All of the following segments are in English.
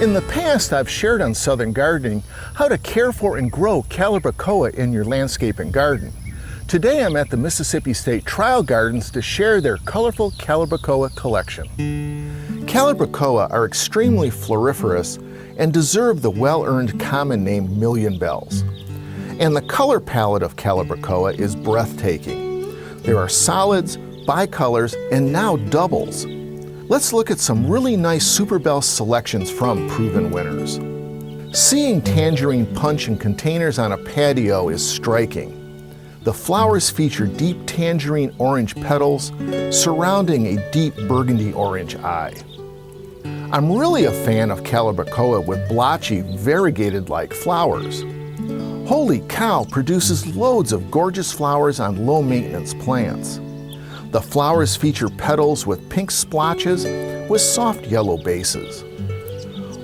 In the past, I've shared on Southern Gardening how to care for and grow Calibrachoa in your landscape and garden. Today I'm at the Mississippi State Trial Gardens to share their colorful Calibrachoa collection. Calibrachoa are extremely floriferous and deserve the well-earned common name million bells. And the color palette of Calibrachoa is breathtaking. There are solids, bicolors, and now doubles. Let's look at some really nice Superbell selections from proven winners. Seeing Tangerine Punch in containers on a patio is striking. The flowers feature deep tangerine orange petals surrounding a deep burgundy orange eye. I'm really a fan of Calibrachoa with blotchy, variegated-like flowers. Holy Cow produces loads of gorgeous flowers on low-maintenance plants. The flowers feature petals with pink splotches with soft yellow bases.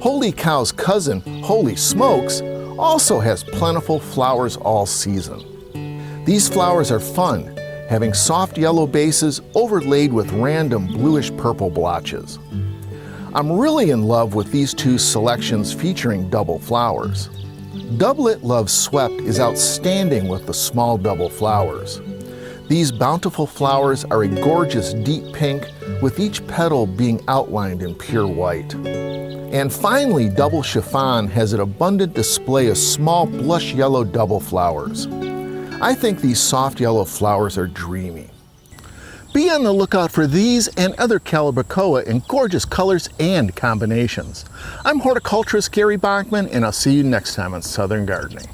Holy Cow's cousin, Holy Smokes, also has plentiful flowers all season. These flowers are fun, having soft yellow bases overlaid with random bluish purple blotches. I'm really in love with these two selections featuring double flowers. Doublette Love Swept is outstanding with the small double flowers. These bountiful flowers are a gorgeous deep pink with each petal being outlined in pure white. And finally, Double Chiffon has an abundant display of small blush yellow double flowers. I think these soft yellow flowers are dreamy. Be on the lookout for these and other Calibrachoa in gorgeous colors and combinations. I'm horticulturist Gary Bachman, and I'll see you next time on Southern Gardening.